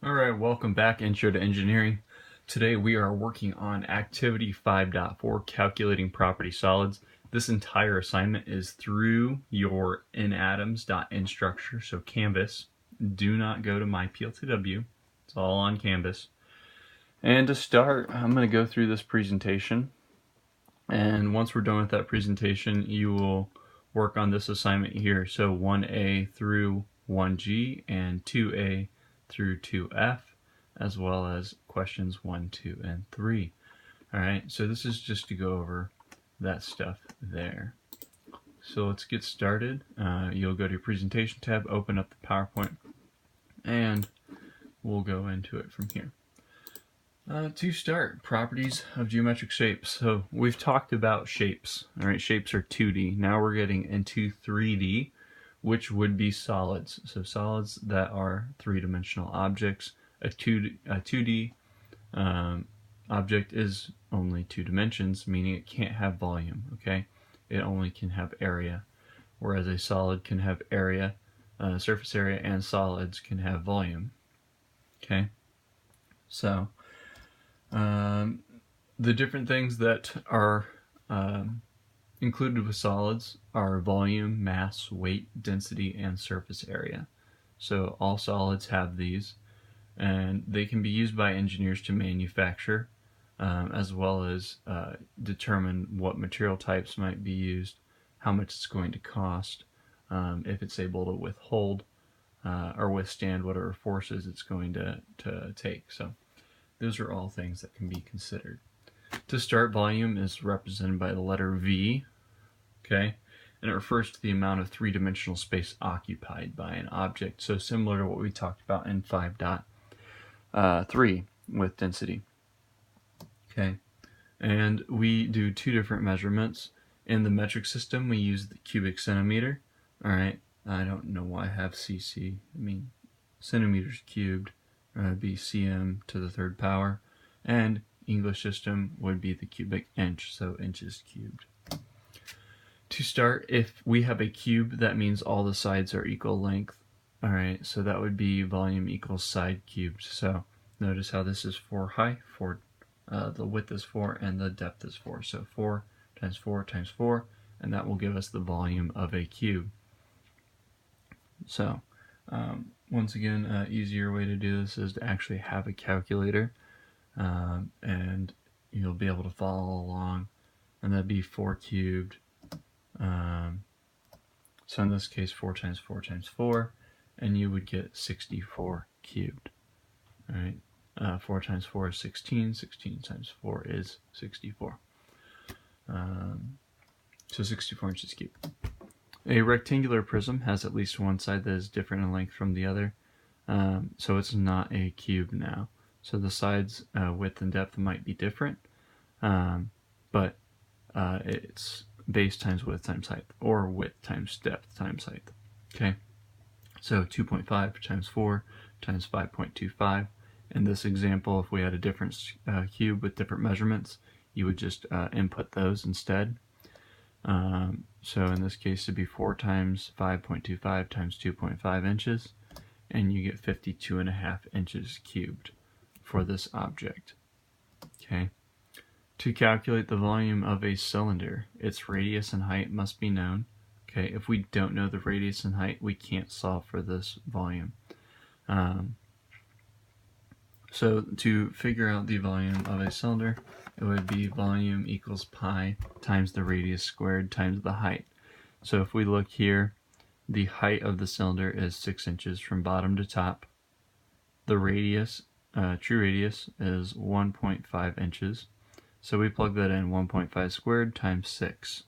Alright, welcome back, Intro to Engineering. Today we are working on Activity 5.4, Calculating Property Solids. This entire assignment is through your inatoms.instructure, so Canvas. Do not go to MyPLTW. It's all on Canvas. And to start, I'm going to go through this presentation. And once we're done with that presentation, you will work on this assignment here. So 1A through 1G and 2A through 2F, as well as questions 1, 2, and 3. Alright, so this is just to go over that stuff there. So let's get started. You'll go to your presentation tab, open up the PowerPoint, and we'll go into it from here. To start, properties of geometric shapes. So we've talked about shapes. Alright, shapes are 2D. Now we're getting into 3D, which would be solids. So solids that are three-dimensional objects. A 2D object is only 2 dimensions, meaning it can't have volume, okay? It only can have area, whereas a solid can have area, surface area, and solids can have volume, okay? So the different things that are included with solids are volume, mass, weight, density, and surface area. So all solids have these, and they can be used by engineers to manufacture, as well as determine what material types might be used, how much it's going to cost, if it's able to withhold or withstand whatever forces it's going to take. So those are all things that can be considered. To start, volume is represented by the letter V, okay? And it refers to the amount of three-dimensional space occupied by an object. So similar to what we talked about in 5.3 with density. Okay, and we do two different measurements. In the metric system, we use the cubic centimeter. All right, I don't know why I have cc. I mean, centimeters cubed would be cm to the third power, and English system would be the cubic inch, so inches cubed. To start, if we have a cube, that means all the sides are equal length. All right, so that would be volume equals side cubed. So notice how this is 4 high, 4 the width is 4, and the depth is 4. So 4 times 4 times 4, and that will give us the volume of a cube. So once again, easier way to do this is to actually have a calculator, and you'll be able to follow along, and that'd be 4 cubed. So in this case, 4 times 4 times 4, and you would get 64 cubed. All right, 4 times 4 is 16, 16 times 4 is 64. So 64 inches cubed. A rectangular prism has at least one side that is different in length from the other, so it's not a cube now. So the sides width and depth might be different, but it's base times width times height, or width times depth times height. Okay, so 2.5 times 4 times 5.25. In this example, if we had a different cube with different measurements, you would just input those instead. So in this case, it'd be 4 times 5.25 times 2.5 inches, and you get 52.5 inches cubed for this object. Okay. To calculate the volume of a cylinder, its radius and height must be known. Okay, if we don't know the radius and height, we can't solve for this volume. So to figure out the volume of a cylinder, it would be volume equals pi times the radius squared times the height. So if we look here, the height of the cylinder is 6 inches from bottom to top. The radius, true radius, is 1.5 inches. So we plug that in, 1.5 squared times 6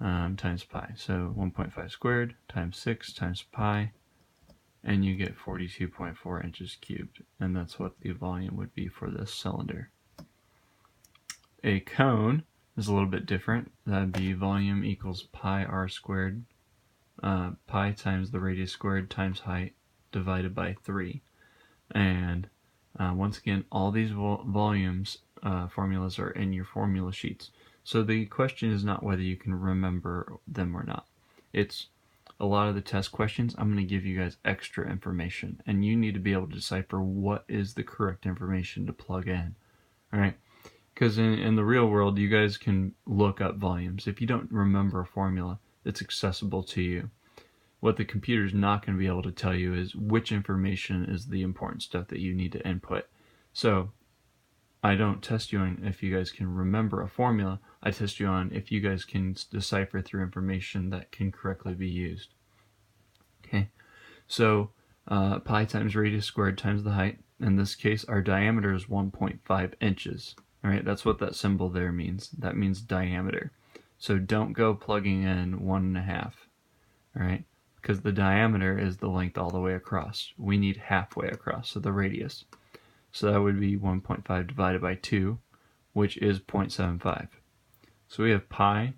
times pi. So 1.5 squared times 6 times pi, and you get 42.4 inches cubed, and that's what the volume would be for this cylinder. A cone is a little bit different. That'd be volume equals pi r squared, pi times the radius squared times height divided by 3. And once again, all these volumes formulas are in your formula sheets. So the question is not whether you can remember them or not. It's a lot of the test questions, I'm going to give you guys extra information, and you need to be able to decipher what is the correct information to plug in. All right, because in the real world, you guys can look up volumes. If you don't remember a formula, it's accessible to you. What the computer's not going to be able to tell you is which information is the important stuff that you need to input. So I don't test you on if you guys can remember a formula. I test you on if you guys can decipher through information that can correctly be used. Okay, so pi times radius squared times the height. In this case, our diameter is 1.5 inches. All right, that's what that symbol there means. That means diameter. So don't go plugging in 1.5. All right, because the diameter is the length all the way across. We need halfway across, so the radius. So that would be 1.5 divided by 2, which is 0.75. So we have pi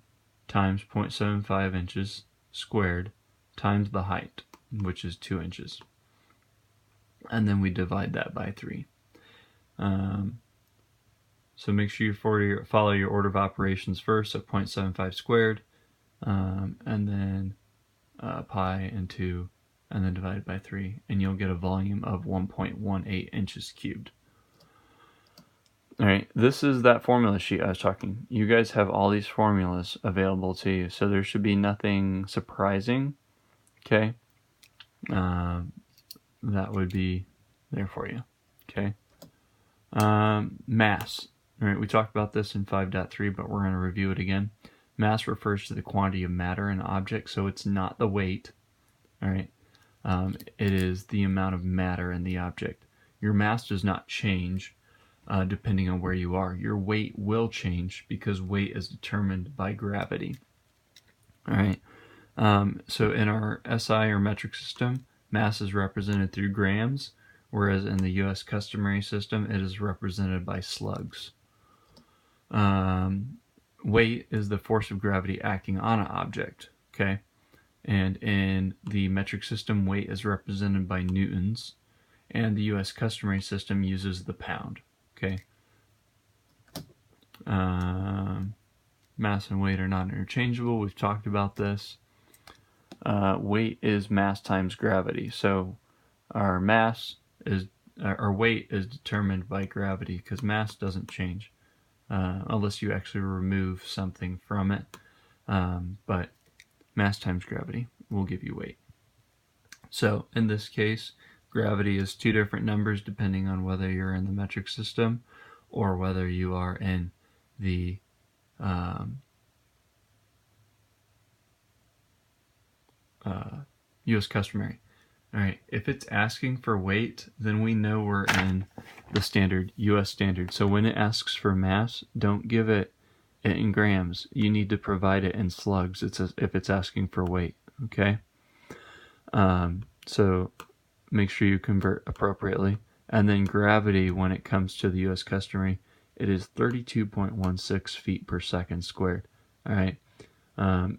times 0.75 inches squared times the height, which is 2 inches. And then we divide that by 3. So make sure you follow your order of operations first, so 0.75 squared, and then pi and 2, and then divided by 3, and you'll get a volume of 1.18 inches cubed. All right, this is that formula sheet I was talking. You guys have all these formulas available to you, so there should be nothing surprising. Okay, that would be there for you. Okay, mass. All right, we talked about this in 5.3, but we're going to review it again. Mass refers to the quantity of matter in an object, so it's not the weight. All right, it is the amount of matter in the object. Your mass does not change depending on where you are. Your weight will change because weight is determined by gravity. All right, so in our SI or metric system, mass is represented through grams, whereas in the US customary system, it is represented by slugs. Weight is the force of gravity acting on an object, okay? And in the metric system, weight is represented by newtons, and the US customary system uses the pound, okay? Mass and weight are not interchangeable. We've talked about this. Weight is mass times gravity. So our weight is determined by gravity because mass doesn't change unless you actually remove something from it. But mass times gravity will give you weight. So in this case, gravity is two different numbers depending on whether you're in the metric system or whether you are in the US customary. All right, if it's asking for weight, then we know we're in the standard, US standard. So when it asks for mass, don't give it in grams. You need to provide it in slugs if it's asking for weight, okay? So make sure you convert appropriately. And then gravity, when it comes to the US customary, it is 32.16 feet per second squared, all right?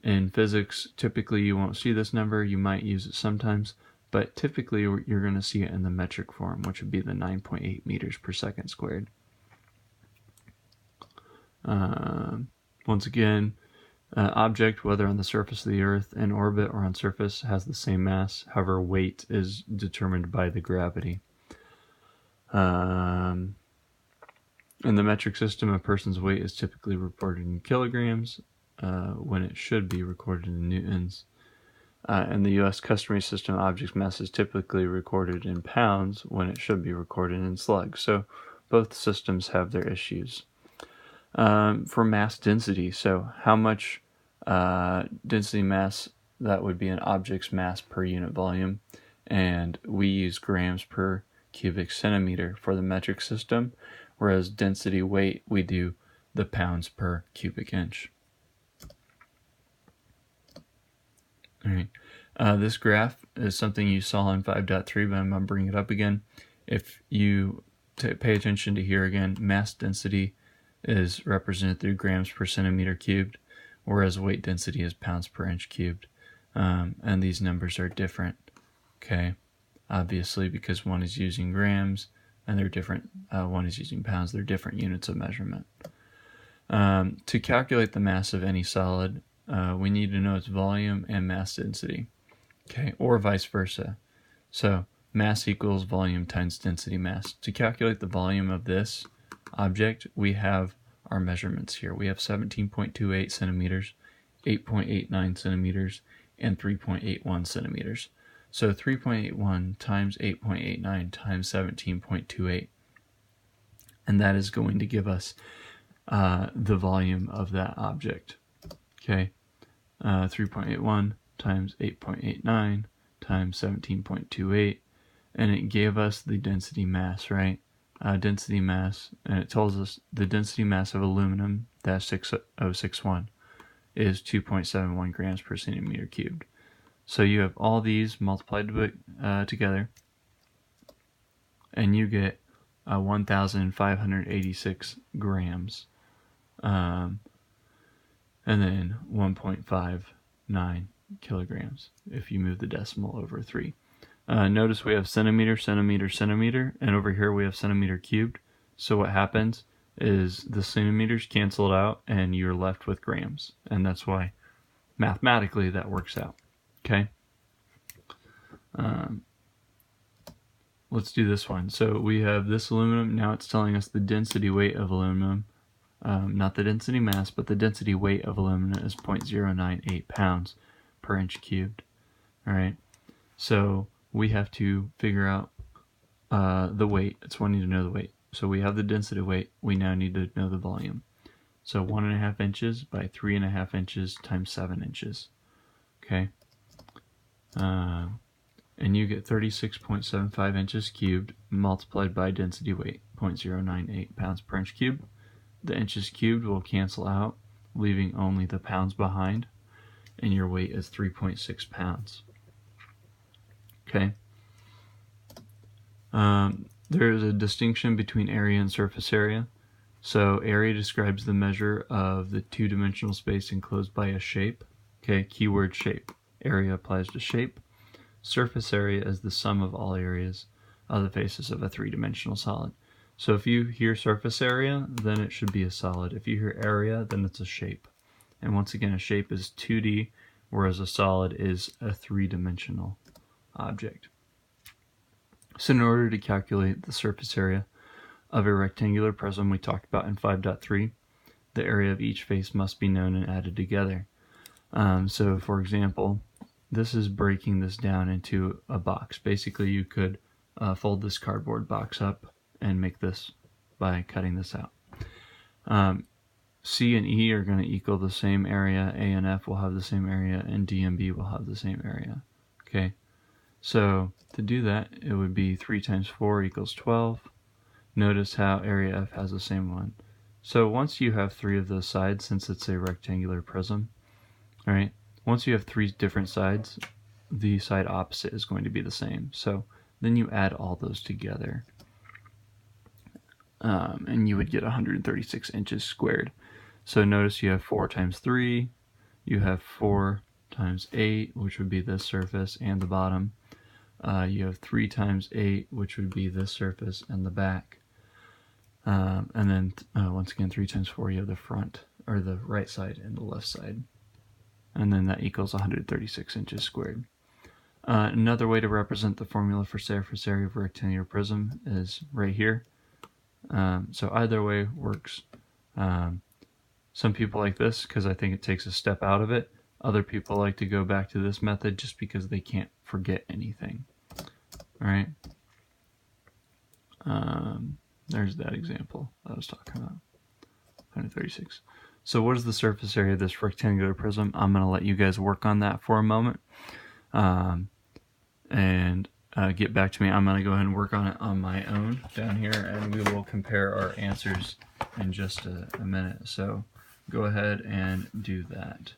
In physics, typically you won't see this number. You might use it sometimes, but typically you're going to see it in the metric form, which would be the 9.8 meters per second squared. Once again, object, whether on the surface of the Earth, in orbit, or on surface, has the same mass. However, weight is determined by the gravity. In the metric system, a person's weight is typically reported in kilograms when it should be recorded in newtons. In the US customary system, object mass is typically recorded in pounds when it should be recorded in slugs. So both systems have their issues. For mass density, so how much density mass, that would be an object's mass per unit volume, and we use grams per cubic centimeter for the metric system, whereas density weight, we do the pounds per cubic inch. All right. This graph is something you saw in 5.3, but I'm going to bring it up again. If you pay attention to here again, mass density is represented through grams per centimeter cubed, whereas weight density is pounds per inch cubed. And these numbers are different, okay? Obviously, because one is using grams and they're different, one is using pounds, they're different units of measurement. To calculate the mass of any solid, we need to know its volume and mass density. Okay, or vice versa. So mass equals volume times density mass. To calculate the volume of this object, we have our measurements here. We have 17.28 centimeters, 8.89 centimeters, and 3.81 centimeters. So 3.81 times 8.89 times 17.28, and that is going to give us the volume of that object. Okay, 3.81 times 8.89 times 17.28, and it gave us the density mass, right? Density mass, and it tells us the density mass of aluminum, that's 6061, is 2.71 grams per centimeter cubed. So you have all these multiplied together, and you get 1,586 grams, and then 1.59 kilograms if you move the decimal over 3. Notice we have centimeter, centimeter, centimeter, and over here we have centimeter cubed. So what happens is the centimeters canceled out and you're left with grams, and that's why mathematically that works out. Okay, let's do this one. So we have this aluminum. Now it's telling us the density weight of aluminum, not the density mass, but the density weight of aluminum is 0.098 pounds per inch cubed. All right, so we have to figure out the weight. It's wanting to know the weight. So we have the density weight. We now need to know the volume. So 1.5 inches by 3.5 inches times 7 inches. Okay. And you get 36.75 inches cubed multiplied by density weight, 0.098 pounds per inch cubed. The inches cubed will cancel out, leaving only the pounds behind, and your weight is 3.6 pounds. Okay. There is a distinction between area and surface area. So area describes the measure of the two-dimensional space enclosed by a shape. Okay, keyword shape. Area applies to shape. Surface area is the sum of all areas of the faces of a three-dimensional solid. So if you hear surface area, then it should be a solid. If you hear area, then it's a shape. And once again, a shape is 2D, whereas a solid is a three-dimensional object. So in order to calculate the surface area of a rectangular prism we talked about in 5.3, the area of each face must be known and added together. So for example, this is breaking this down into a box. Basically, you could fold this cardboard box up and make this by cutting this out. C and E are going to equal the same area, A and F will have the same area, and D and B will have the same area. Okay, so to do that, it would be 3 times 4 equals 12. Notice how area F has the same one. So once you have 3 of those sides, since it's a rectangular prism, all right, once you have 3 different sides, the side opposite is going to be the same. So then you add all those together, and you would get 136 inches squared. So notice you have 4 times 3, you have 4 times 8, which would be this surface and the bottom. You have 3 times 8, which would be this surface and the back. And then once again, 3 times 4, you have the front, or the right side and the left side. And then that equals 136 inches squared. Another way to represent the formula for surface area of a rectangular prism is right here. So either way works. Some people like this because I think it takes a step out of it. Other people like to go back to this method just because they can't forget anything. All right. There's that example I was talking about, 136. So what is the surface area of this rectangular prism? I'm going to let you guys work on that for a moment and get back to me. I'm going to go ahead and work on it on my own down here, and we will compare our answers in just a minute. So go ahead and do that.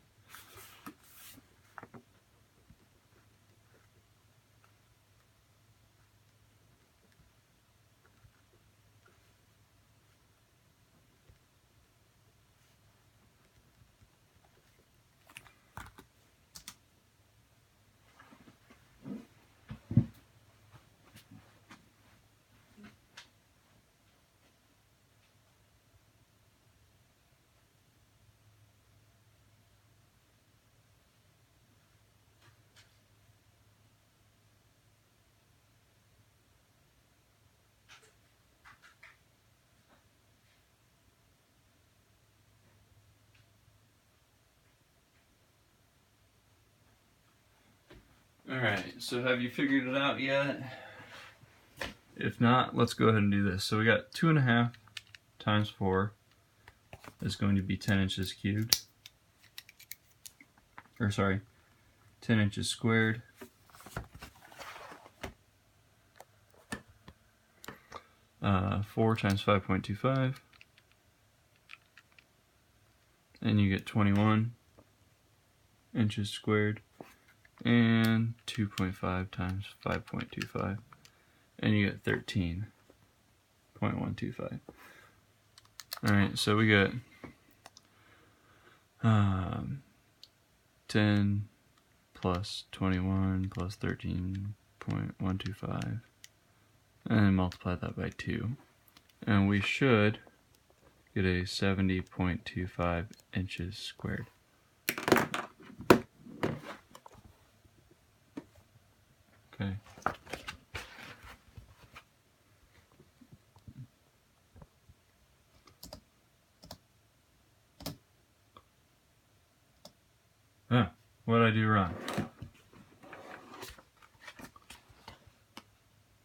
Alright, so have you figured it out yet? If not, let's go ahead and do this. So we got 2.5 times 4 is going to be 10 inches cubed. Or sorry, 10 inches squared. Uh, 4 times 5.25. And you get 21 inches squared. And 2.5 times 5.25. And you get 13.125. Alright, so we got 10 plus 21 plus 13.125, and multiply that by 2. And we should get a 70.25 inches squared. Okay. Ah, what did I do wrong?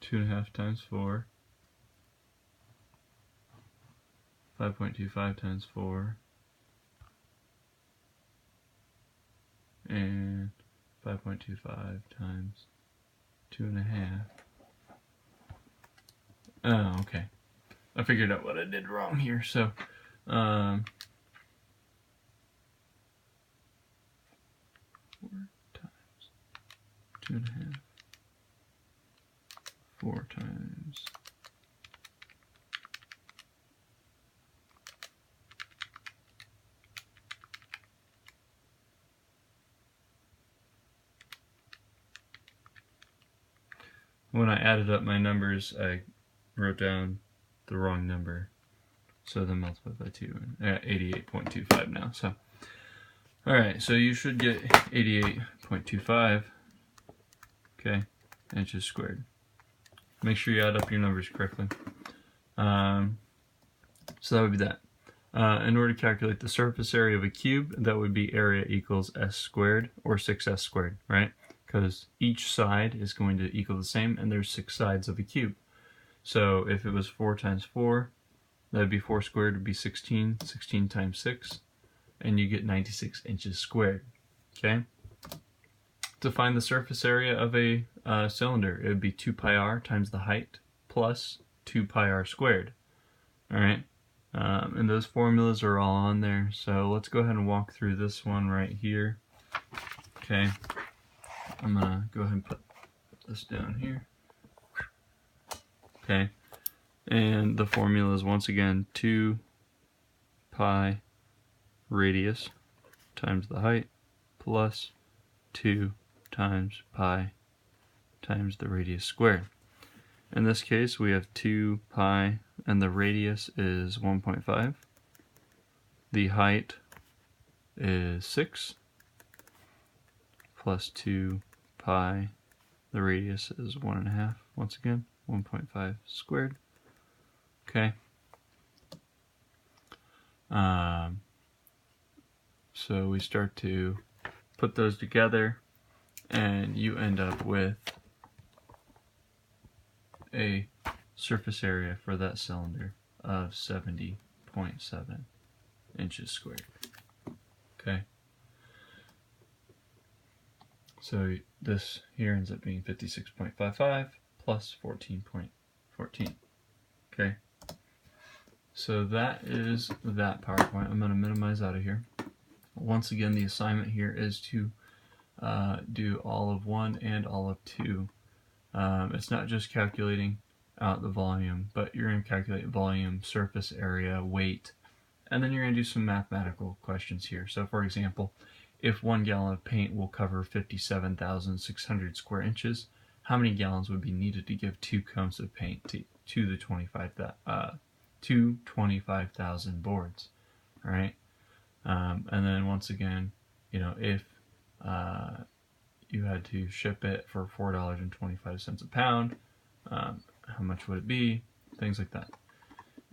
2.5 times 4. 5.25 times 4. And 5.25 times 2.5. Oh, okay. I figured out what I did wrong here. So, 4 times 2.5. 4 times. When I added up my numbers, I wrote down the wrong number. So then multiply by 2, and 88.25 now. So, alright, so you should get 88.25, okay, inches squared. Make sure you add up your numbers correctly. So that would be that. In order to calculate the surface area of a cube, that would be area equals s squared, or 6s squared, right? Because each side is going to equal the same, and there's 6 sides of a cube. So if it was 4 times 4, that would be 4 squared would be 16, 16 times 6, and you get 96 inches squared, okay? To find the surface area of a cylinder, it would be 2 pi r times the height plus 2 pi r squared, alright? And those formulas are all on there, so let's go ahead and walk through this one right here, okay? I'm gonna go ahead and put this down here. Okay, and the formula is once again 2 pi radius times the height plus 2 times pi times the radius squared. In this case, we have 2 pi, and the radius is 1.5. The height is 6 plus 2 pi, the radius is 1.5, once again 1.5 squared. Okay, so we start to put those together, and you end up with a surface area for that cylinder of 70.7 inches squared. Okay, so this here ends up being 56.55 plus 14.14. Okay, so that is that PowerPoint. I'm going to minimize out of here. Once again, the assignment here is to do all of 1 and all of 2. It's not just calculating out the volume, but you're going to calculate volume, surface area, weight, and then you're going to do some mathematical questions here. So for example, if 1 gallon of paint will cover 57,600 square inches, how many gallons would be needed to give 2 coats of paint to the 25,000 boards? All right, and then once again, you know, if you had to ship it for $4.25 a pound, how much would it be? Things like that.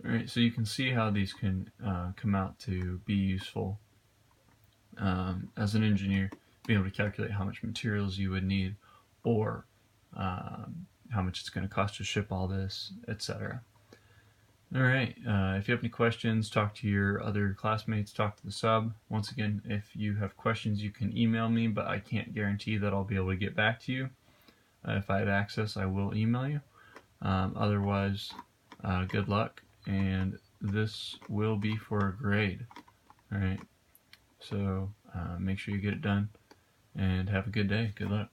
All right, so you can see how these can come out to be useful as an engineer, being able to calculate how much materials you would need, or how much it's going to cost to ship all this, etc. All right, if you have any questions, talk to your other classmates, talk to the sub. Once again, if you have questions, you can email me, but I can't guarantee that I'll be able to get back to you. If I have access, I will email you. Otherwise, good luck, and this will be for a grade. All right, so make sure you get it done, and have a good day. Good luck.